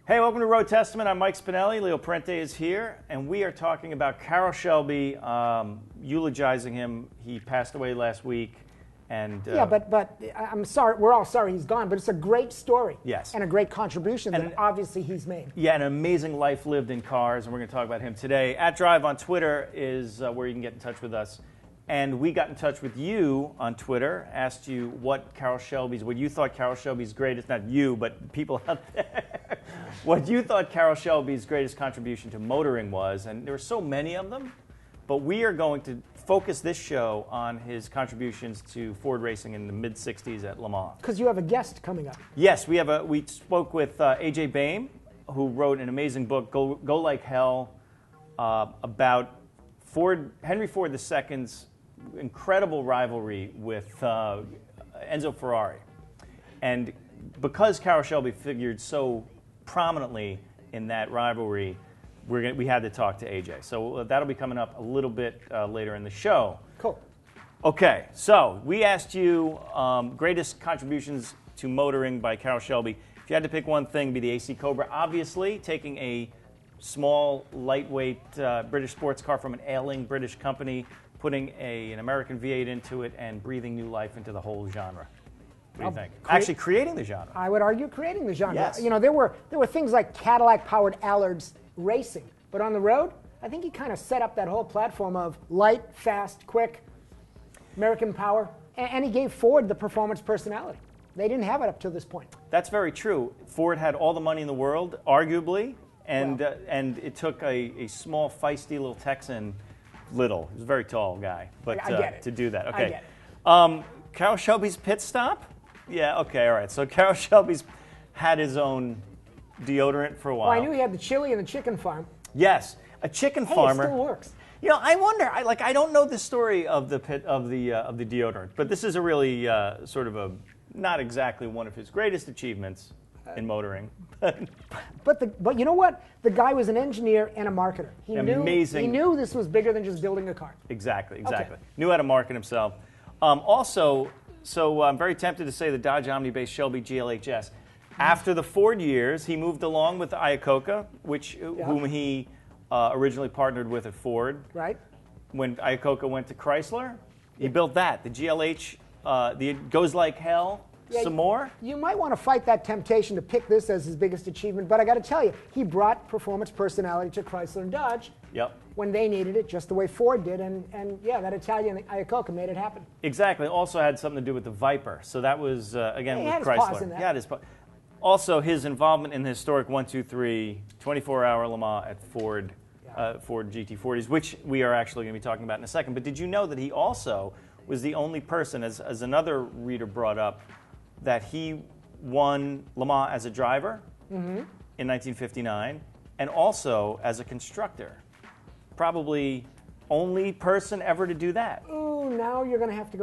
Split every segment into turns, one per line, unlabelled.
Hey, welcome to Road Testament. I'm Mike Spinelli. Leo Parente is here, and we are talking about Carroll Shelby, eulogizing him. He passed away last week. And
yeah, but I'm sorry. We're all sorry he's gone, but it's a great story.
Yes.
And a great contribution that obviously he's made.
Yeah, an amazing life lived in cars, and we're going to talk about him today. @Drive on Twitter is where you can get in touch with us. And we got in touch with you on Twitter, asked you what you thought Carroll Shelby's greatest, not you, but people out there, what you thought Carroll Shelby's greatest contribution to motoring was. And there were so many of them, but we are going to focus this show on his contributions to Ford racing in the mid-'60s at Le Mans.
Because you have a guest coming up.
Yes, we spoke with AJ Baime, who wrote an amazing book, Go Like Hell, about Henry Ford II's incredible rivalry with Enzo Ferrari. And because Carroll Shelby figured so prominently in that rivalry, we had to talk to AJ. So that'll be coming up a little bit later in the show.
Cool.
Okay, so we asked you greatest contributions to motoring by Carroll Shelby. If you had to pick one thing, it'd be the AC Cobra. Obviously, taking a small, lightweight British sports car from an ailing British company, putting an American V8 into it, and breathing new life into the whole genre. What do you think? Actually, creating the genre.
I would argue creating the genre.
Yes.
You know, there were things like Cadillac-powered Allards racing, but on the road, I think he kind of set up that whole platform of light, fast, quick, American power, and he gave Ford the performance personality. They didn't have it up to this point.
That's very true. Ford had all the money in the world, arguably, and it took a small, feisty little Texan. He was a very tall guy, but
I get it.
to do that. Okay.
I get it.
Carroll Shelby's pit stop? Yeah, okay, all right. So Carroll Shelby's had his own deodorant for a while.
Well, I knew he had the chili and the chicken farm.
Yes, a chicken farmer.
It still works.
You know, I wonder. I don't know the story of the deodorant, but this is a really sort of a not exactly one of his greatest achievements in motoring.
But you know what? The guy was an engineer and a marketer.
Amazing.
He knew this was bigger than just building a car.
Exactly.
Okay.
Knew how to market himself. Also, I'm very tempted to say the Dodge Omni-based Shelby GLHS. After the Ford years, he moved along with Iacocca, whom he originally partnered with at Ford.
Right.
When Iacocca went to Chrysler, he built that. The GLH, the Goes Like Hell. Some more?
You might want to fight that temptation to pick this as his biggest achievement, but I got to tell you, he brought performance personality to Chrysler and Dodge when they needed it, just the way Ford did, and that Italian Iacocca made it happen.
Exactly. Also had something to do with the Viper, so that was, again, with Chrysler.
His paws in that.
Yeah, also, his involvement in the historic 1-2-3 24-hour Le Mans at Ford GT40s, which we are actually going to be talking about in a second. But did you know that he also was the only person, as another reader brought up, that he won Le Mans as a driver in 1959 and also as a constructor. Probably only person ever to do that.
Ooh, now you're going to have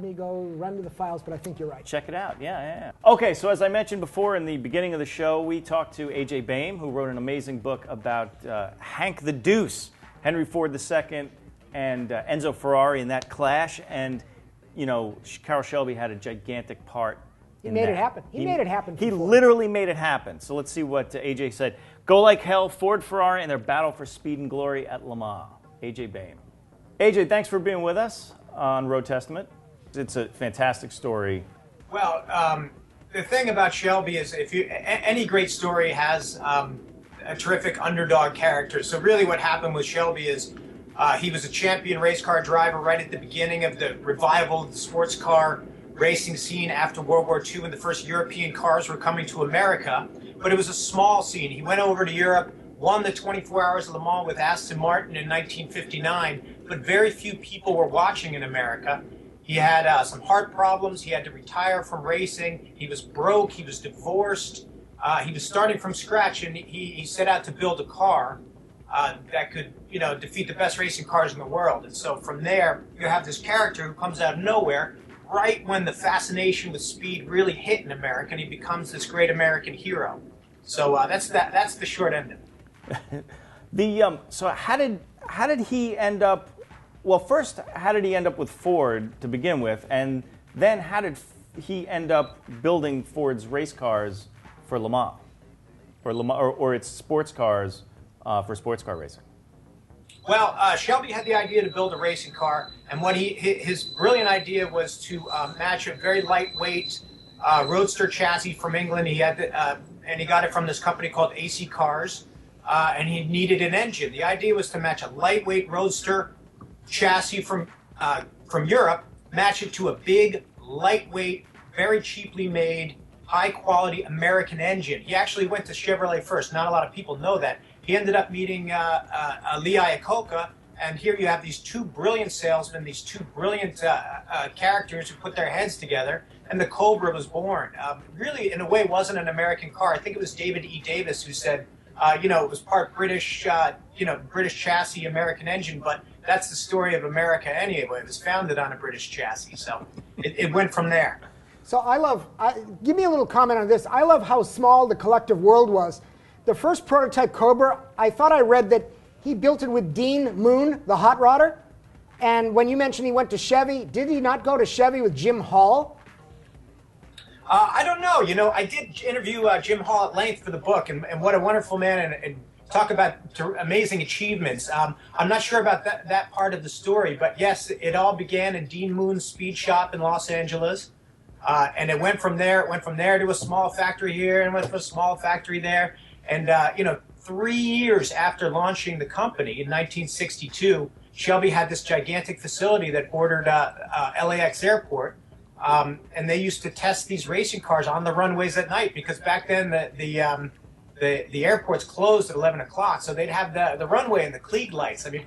me go run to the files, but I think you're right.
Check it out. Yeah. Okay, so as I mentioned before in the beginning of the show, we talked to AJ Baime, who wrote an amazing book about Hank the Deuce, Henry Ford II, and Enzo Ferrari in that clash. And you know, Carroll Shelby had a gigantic part in that.
He made it happen. He made it happen.
He literally made it happen. So let's see what AJ said. Go Like Hell, Ford, Ferrari, and their battle for speed and glory at Le Mans. AJ Baime. AJ, thanks for being with us on Road Testament. It's a fantastic story.
Well, the thing about Shelby is any great story has a terrific underdog character. So really what happened with Shelby is he was a champion race car driver right at the beginning of the revival of the sports car racing scene after World War II when the first European cars were coming to America. But it was a small scene. He went over to Europe, won the 24 Hours of Le Mans with Aston Martin in 1959, but very few people were watching in America. He had some heart problems. He had to retire from racing. He was broke. He was divorced. He was starting from scratch, and he set out to build a car that could, defeat the best racing cars in the world. And so from there, you have this character who comes out of nowhere, right when the fascination with speed really hit in America, and he becomes this great American hero. So that's the short end of it.
So how did he end up? Well, first, how did he end up with Ford to begin with, and then how did he end up building Ford's race cars for Le Mans? or Le Mans, or its sports cars for sports car racing?
Well, Shelby had the idea to build a racing car, and what his brilliant idea was to match a very lightweight roadster chassis from England. He had and he got it from this company called AC Cars, and he needed an engine. The idea was to match a lightweight roadster chassis from Europe, match it to a big, lightweight, very cheaply made, high-quality American engine. He actually went to Chevrolet first. Not a lot of people know that. He ended up meeting Lee Iacocca, and here you have these two brilliant salesmen, these two brilliant characters who put their heads together, and the Cobra was born. Really, in a way, wasn't an American car. I think it was David E. Davis who said, it was part British, British chassis, American engine, but that's the story of America anyway. It was founded on a British chassis, so it went from there.
So give me a little comment on this. I love how small the collective world was. The first prototype Cobra, I thought I read that he built it with Dean Moon, the hot rodder. And when you mentioned he went to Chevy, did he not go to Chevy with Jim Hall?
I don't know. I did interview Jim Hall at length for the book, and what a wonderful man, and talk about amazing achievements. I'm not sure about that part of the story, but yes, it all began in Dean Moon's speed shop in Los Angeles. And it went from there. It went from there to a small factory here, and went from a small factory there. And 3 years after launching the company in 1962, Shelby had this gigantic facility that bordered LAX airport, and they used to test these racing cars on the runways at night, because back then the airports closed at 11 o'clock, so they'd have the runway and the Klieg lights. I mean,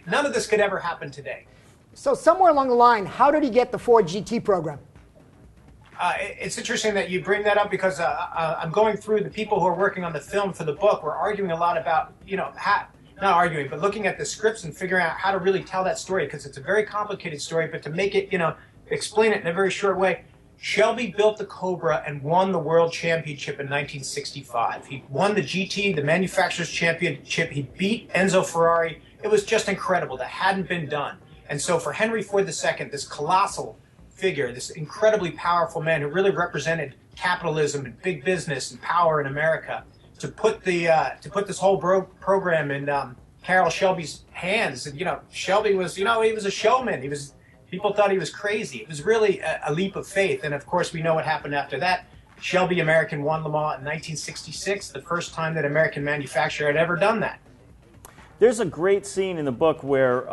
none of this could ever happen today.
So somewhere along the line, how did he get the Ford GT program?
It's interesting that you bring that up, because I'm going through the people who are working on the film for the book. We're arguing a lot about, not arguing, but looking at the scripts and figuring out how to really tell that story, because it's a very complicated story, but to make it, explain it in a very short way. Shelby built the Cobra and won the World Championship in 1965. He won the GT, the Manufacturers Championship. He beat Enzo Ferrari. It was just incredible. That hadn't been done. And so for Henry Ford II, this colossal figure, this incredibly powerful man who really represented capitalism and big business and power in America, to put this whole program in Carroll Shelby's hands. And Shelby was, he was a showman. People thought he was crazy. It was really a leap of faith. And of course, we know what happened after that. Shelby American won Le Mans in 1966, the first time that American manufacturer had ever done that.
There's a great scene in the book where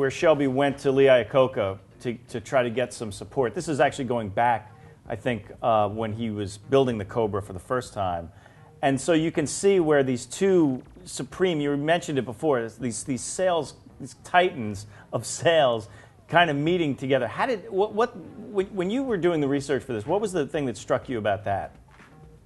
Shelby went to Lee Iacocca to try to get some support. This is actually going back, I think, when he was building the Cobra for the first time. And so you can see where these two supreme, you mentioned it before, these sales, these titans of sales kind of meeting together. When you were doing the research for this, what was the thing that struck you about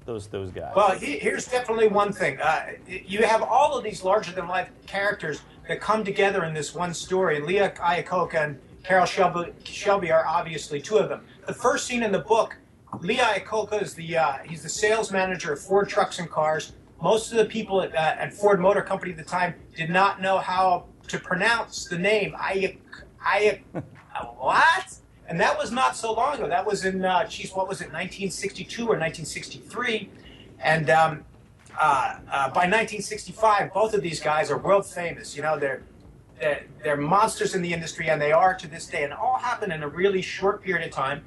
those guys?
Well, here's definitely one thing. You have all of these larger-than-life characters that come together in this one story, and Lee Iacocca and Carroll Shelby are obviously two of them. The first scene in the book, Lee Iacocca is he's the sales manager of Ford Trucks and Cars. Most of the people at Ford Motor Company at the time did not know how to pronounce the name what? And that was not so long ago. That was in, what was it, 1962 or 1963? And by 1965, both of these guys are world famous. They're monsters in the industry, and they are to this day. And it all happened in a really short period of time.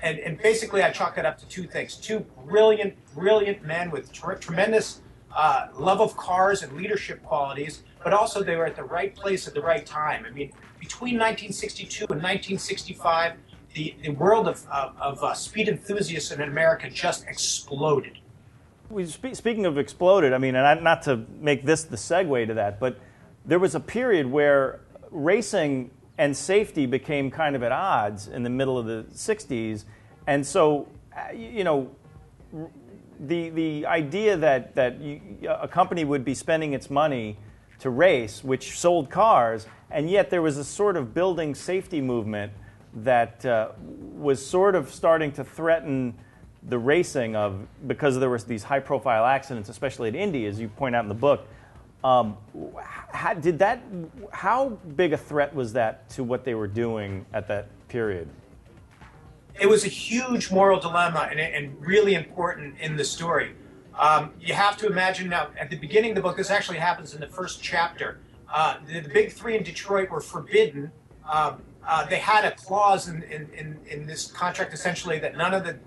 And basically, I chalk it up to two things. Two brilliant men with tremendous love of cars and leadership qualities, but also they were at the right place at the right time. I mean, between 1962 and 1965, the world of speed enthusiasts in America just exploded.
Speaking of exploded, I mean, and not to make this the segue to that, but there was a period where racing and safety became kind of at odds in the middle of the 60s. And so, the idea that a company would be spending its money to race, which sold cars, and yet there was a sort of building safety movement that was sort of starting to threaten the racing because there were these high-profile accidents, especially at Indy, as you point out in the book. How big a threat was that to what they were doing at that period?
It was a huge moral dilemma and really important in the story. You have to imagine now, at the beginning of the book, this actually happens in the first chapter. The big three in Detroit were forbidden. They had a clause in this contract, essentially, that none of the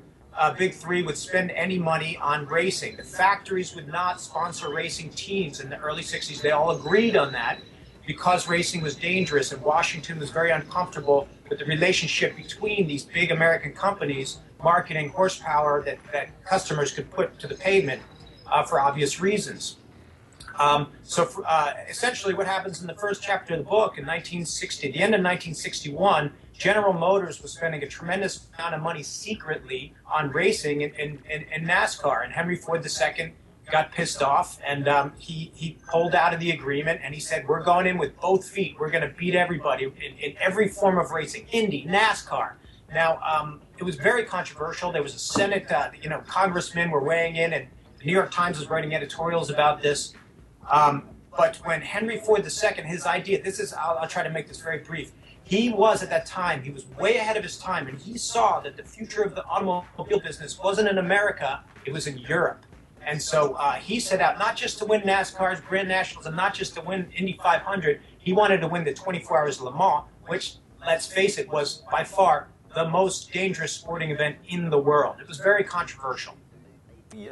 big three would spend any money on racing. The factories would not sponsor racing teams in the early 60s. They all agreed on that because racing was dangerous, and Washington was very uncomfortable with the relationship between these big American companies marketing horsepower that customers could put to the pavement for obvious reasons. Essentially what happens in the first chapter of the book in 1960, the end of 1961, General Motors was spending a tremendous amount of money secretly on racing in NASCAR, and Henry Ford II got pissed off, and he pulled out of the agreement, and he said, we're going in with both feet. We're going to beat everybody in every form of racing, Indy, NASCAR. Now, it was very controversial. There was a Senate, congressmen were weighing in, and the New York Times was writing editorials about this. But when Henry Ford II, his idea, I'll try to make this very brief. He was, at that time, he was way ahead of his time, and he saw that the future of the automobile business wasn't in America, it was in Europe. And so he set out not just to win NASCAR's Grand Nationals and not just to win Indy 500, he wanted to win the 24 Hours of Le Mans, which, let's face it, was by far the most dangerous sporting event in the world. It was very controversial.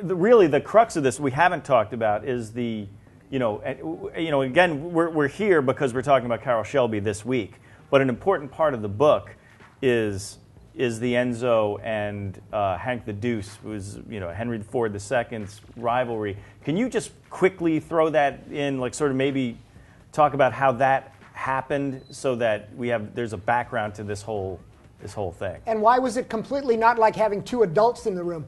Really, the crux of this we haven't talked about is again, we're here because we're talking about Carroll Shelby this week, but an important part of the book is the Enzo and Hank the Deuce, who's Henry Ford II's rivalry. Can you just quickly throw that in, like sort of maybe talk about how that happened, so that there's a background to this whole thing?
And why was it completely not like having two adults in the room?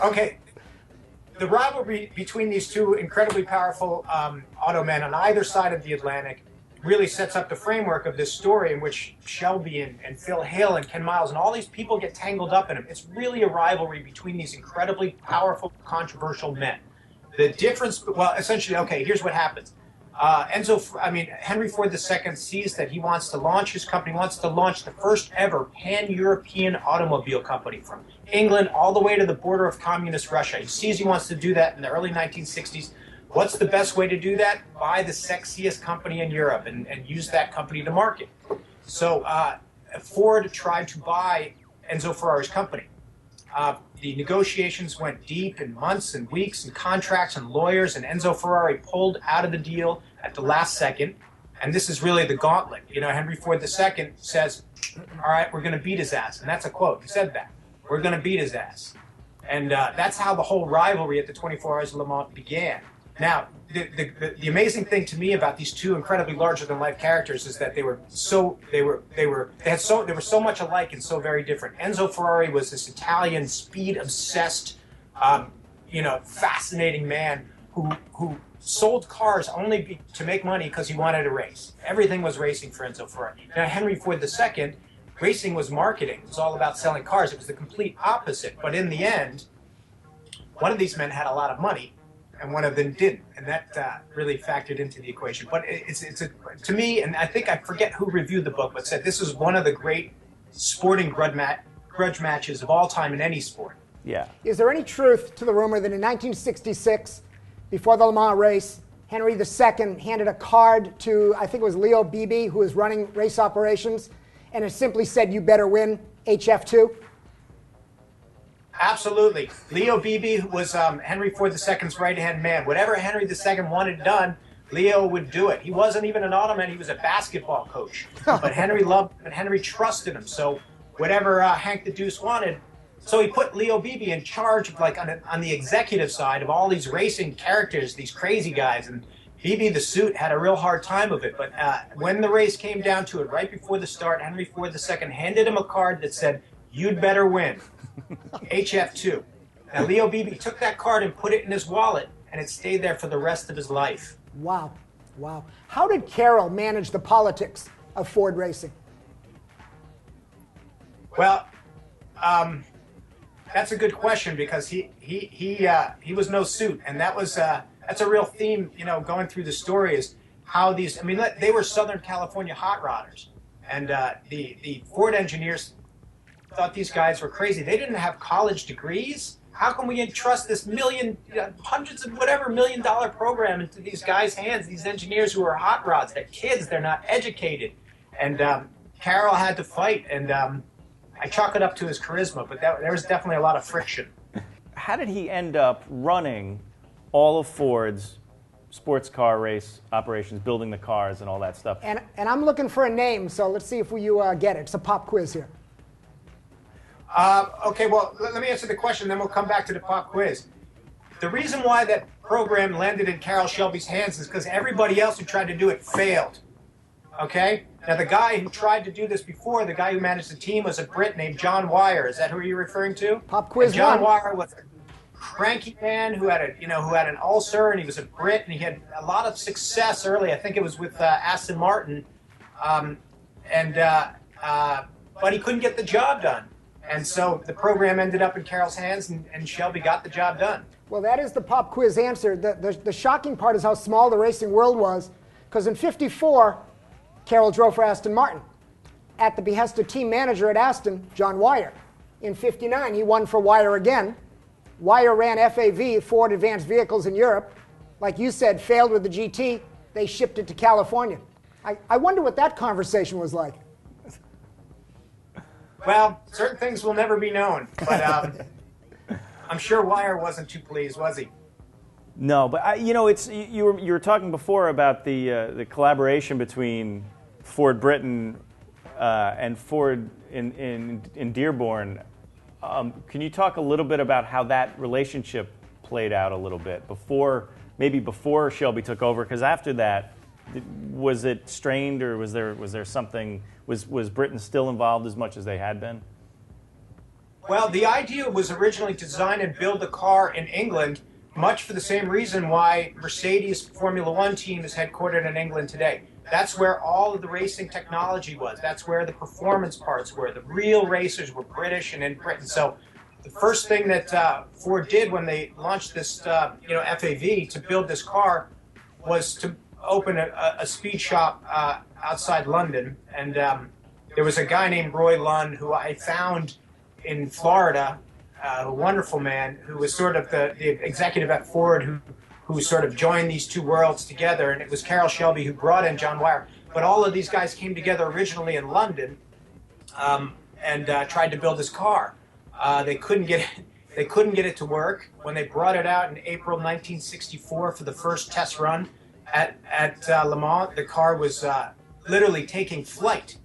Okay. The rivalry between these two incredibly powerful automen on either side of the Atlantic really sets up the framework of this story, in which Shelby and Phil Hale and Ken Miles and all these people get tangled up in them. It's really a rivalry between these incredibly powerful, controversial men. The difference, well, essentially, okay, here's what happens. Henry Ford II sees that he wants to launch his company, wants to launch the first ever pan-European automobile company from England all the way to the border of communist Russia. He sees he wants to do that in the early 1960s. What's the best way to do that? Buy the sexiest company in Europe and use that company to market. So Ford tried to buy Enzo Ferrari's company. The negotiations went deep in months and weeks and contracts and lawyers, and Enzo Ferrari pulled out of the deal at the last second. And this is really the gauntlet. Henry Ford II says, all right, we're going to beat his ass. And that's a quote. He said that. We're going to beat his ass. And that's how the whole rivalry at the 24 Hours of Le Mans began. Now, the amazing thing to me about these two incredibly larger-than-life characters is that they were so much alike and so very different. Enzo Ferrari was this Italian, speed-obsessed, fascinating man who sold cars only to make money because he wanted to race. Everything was racing for Enzo Ferrari. Now, Henry Ford II, racing was marketing. It was all about selling cars. It was the complete opposite. But in the end, one of these men had a lot of money, and one of them didn't, and that really factored into the equation. But to me, and I think I forget who reviewed the book, but said this was one of the great sporting grudge matches of all time in any sport.
Yeah.
Is there any truth to the rumor that in 1966, before the Le Mans race, Henry II handed a card to, I think it was Leo Beebe, who was running race operations, and it simply said, "You better win HF2"?
Absolutely. Leo Beebe was Henry Ford II's right-hand man. Whatever Henry II wanted done, Leo would do it. He wasn't even an automan. He was a basketball coach. But Henry loved him, and Henry trusted him. So whatever Hank the Deuce wanted, so he put Leo Beebe in charge of, on the executive side of all these racing characters, these crazy guys. And Beebe the suit had a real hard time of it. But when the race came down to it, right before the start, Henry Ford II handed him a card that said, "You'd better win." HF2. Now, Leo Beebe took that card and put it in his wallet, and it stayed there for the rest of his life.
Wow. Wow. How did Carroll manage the politics of Ford racing?
Well, that's a good question, because he was no suit, and that's a real theme, going through the story, is how they were Southern California hot rodders, and the Ford engineers thought these guys were crazy. They didn't have college degrees. how can we entrust this hundreds of whatever $1 million program into these guys' hands, these engineers who are hot rods? They're kids, they're not educated. And Carroll had to fight, and I chalk it up to his charisma, but there was definitely a lot of friction.
How did he end up running all of Ford's sports car race operations, building the cars and all that stuff?
And I'm looking for a name, so let's see if you get it. It's a pop quiz here.
Okay, well, let me answer the question, then we'll come back to the pop quiz. The reason why that program landed in Carroll Shelby's hands is because everybody else who tried to do it failed. Okay? Now, the guy who tried to do this before, the guy who managed the team, was a Brit named John Wyer. Is that who you're referring to?
Pop quiz.
And John Wyer was a cranky man who had an ulcer, and he was a Brit, and he had a lot of success early. I think it was with Aston Martin, but he couldn't get the job done. And so the program ended up in Carroll's hands, and Shelby got the job done.
Well, that is the pop quiz answer. The shocking part is how small the racing world was, because in '54, Carroll drove for Aston Martin at the behest of team manager at Aston, John Wyer. In '59, he won for Wyer again. Wyer ran FAV, Ford Advanced Vehicles in Europe. Like you said, failed with the GT. They shipped it to California. I wonder what that conversation was like.
Well, certain things will never be known, but I'm sure Wyer wasn't too pleased, was he?
No, but you were talking before about the collaboration between Ford Britain and Ford in Dearborn. Can you talk a little bit about how that relationship played out a little bit before Shelby took over? Because after that, was it strained, or was there something? Was Britain still involved as much as they had been?
Well, the idea was originally to design and build the car in England, much for the same reason why Mercedes Formula One team is headquartered in England today. That's where all of the racing technology was. That's where the performance parts were. The real racers were British and in Britain. So the first thing that Ford did when they launched this FAV to build this car was to open a speed shop outside London. And there was a guy named Roy Lund who I found in Florida, a wonderful man who was sort of the executive at Ford who sort of joined these two worlds together. And it was Carroll Shelby who brought in John Wyer. But all of these guys came together originally in London and tried to build this car. They couldn't get it to work. When they brought it out in April 1964 for the first test run at Le Mans, the car was literally taking flight,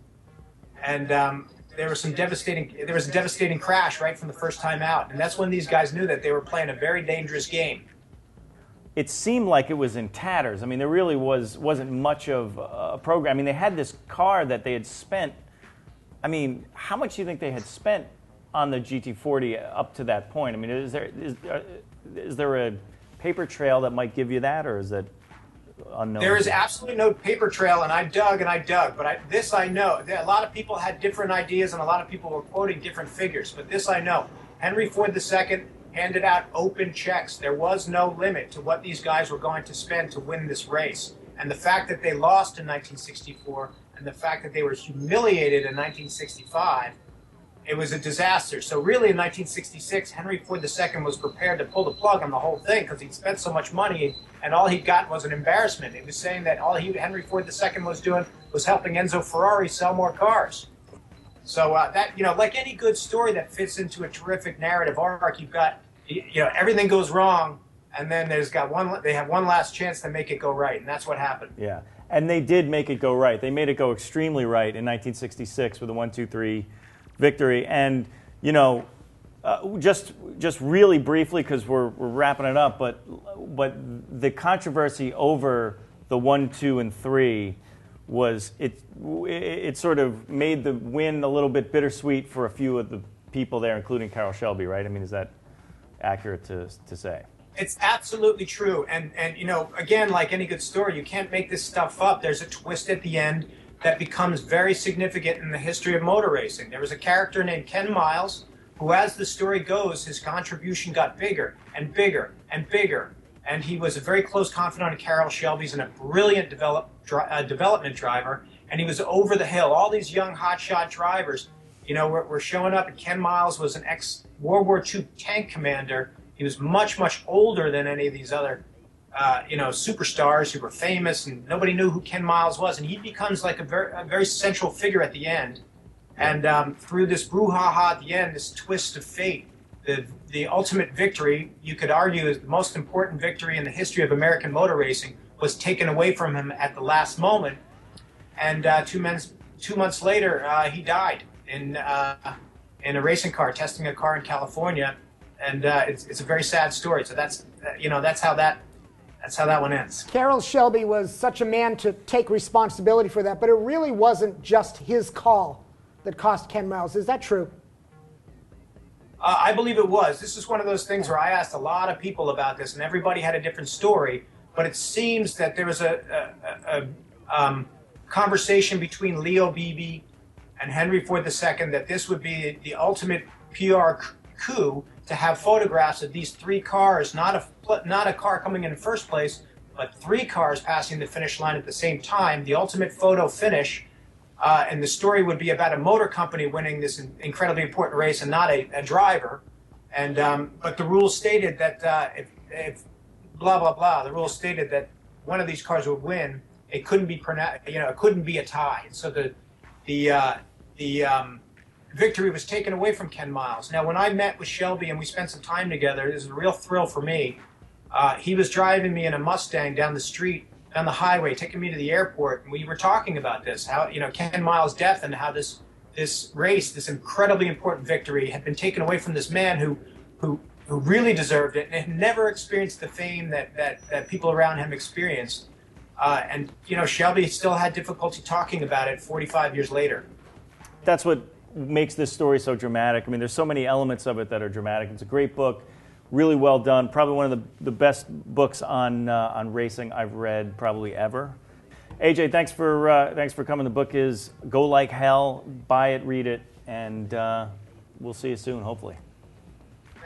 and there was a devastating crash right from the first time out, and that's when these guys knew that they were playing a very dangerous game.
It seemed like it was in tatters. I mean, there really wasn't much of a program. I mean, they had this car that they had spent. I mean, how much do you think they had spent on the GT40 up to that point? I mean, is there a paper trail that might give you that, or is that unknown?
There is absolutely no paper trail, and I dug, but this I know. A lot of people had different ideas, and a lot of people were quoting different figures, but this I know. Henry Ford II handed out open checks. There was no limit to what these guys were going to spend to win this race. And the fact that they lost in 1964, and the fact that they were humiliated in 1965, it was a disaster. So really in 1966, Henry Ford II was prepared to pull the plug on the whole thing because he'd spent so much money, and all he'd gotten was an embarrassment. He was saying that all Henry Ford II was doing was helping Enzo Ferrari sell more cars. So that, like any good story that fits into a terrific narrative arc, you've got, everything goes wrong, and then they have one last chance to make it go right, and that's what happened.
Yeah, and they did make it go right. They made it go extremely right in 1966 with a 1-2-3 victory. And just really briefly, because we're wrapping it up, but the controversy over the 1, 2, and 3 was it sort of made the win a little bit bittersweet for a few of the people there, including Carroll Shelby, right? I mean, is that accurate to say?
It's absolutely true. And again, like any good story, you can't make this stuff up. There's a twist at the end that becomes very significant in the history of motor racing. There was a character named Ken Miles who, as the story goes, his contribution got bigger and bigger and bigger. And he was a very close confidant of Carroll Shelby's and a brilliant development driver. And he was over the hill. All these young hotshot drivers, You know, we're showing up, and Ken Miles was an ex-World War II tank commander. He was much, much older than any of these other, superstars who were famous, and nobody knew who Ken Miles was. And he becomes like a very central figure at the end. And through this brouhaha at the end, this twist of fate, the ultimate victory, you could argue, is the most important victory in the history of American motor racing, was taken away from him at the last moment. And 2 months later, he died in a racing car, testing a car in California. And it's a very sad story. So that's how that one ends.
Carroll Shelby was such a man to take responsibility for that, but it really wasn't just his call that cost Ken Miles. Is that true?
I believe it was. This is one of those things where I asked a lot of people about this, and everybody had a different story. But it seems that there was a conversation between Leo Beebe and Henry Ford II that this would be the ultimate PR coup, to have photographs of these three cars, not a car coming in first place, but three cars passing the finish line at the same time, the ultimate photo finish. And the story would be about a motor company winning this incredibly important race and not a driver. And but the rules stated that if blah blah blah, the rules stated that one of these cars would win. It couldn't be it couldn't be a tie. So the victory was taken away from Ken Miles. Now, when I met with Shelby and we spent some time together, it was a real thrill for me. He was driving me in a Mustang down the street, down the highway, taking me to the airport, and we were talking about this, how Ken Miles' death and how this race, this incredibly important victory, had been taken away from this man who really deserved it and had never experienced the fame that people around him experienced. And Shelby still had difficulty talking about it 45 years later.
That's what makes this story so dramatic. I mean, there's so many elements of it that are dramatic. It's a great book, really well done. Probably one of the best books on racing I've read probably ever. AJ, thanks for coming. The book is Go Like Hell. Buy it, read it, and we'll see you soon, hopefully.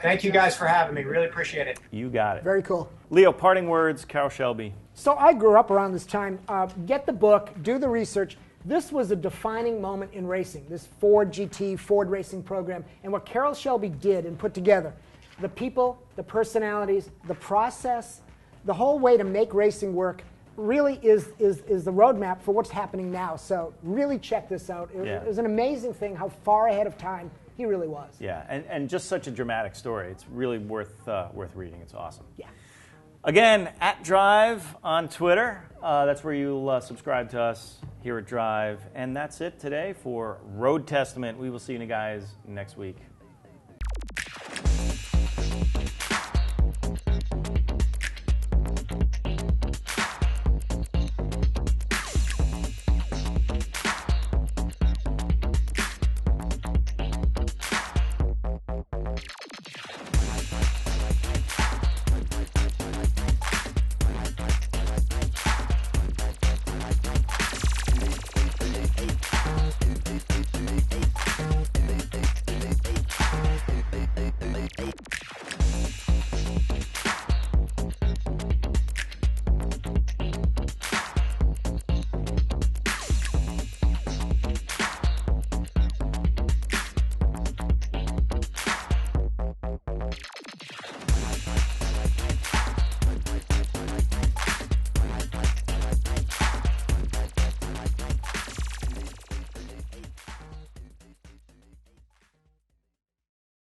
Thank you guys for having me. Really appreciate it.
You got it.
Very cool.
Leo, parting words, Carroll Shelby.
So I grew up around this time. Get the book, do the research. This was a defining moment in racing, this Ford GT, Ford racing program, and what Carroll Shelby did and put together. The people, the personalities, the process, the whole way to make racing work really is the roadmap for what's happening now. So really check this out. It was an amazing thing how far ahead of time he really was.
Yeah, and just such a dramatic story. It's really worth reading. It's awesome.
Yeah.
Again, at Drive on Twitter. That's where you'll subscribe to us here at Drive. And that's it today for Road Testament. We will see you guys next week.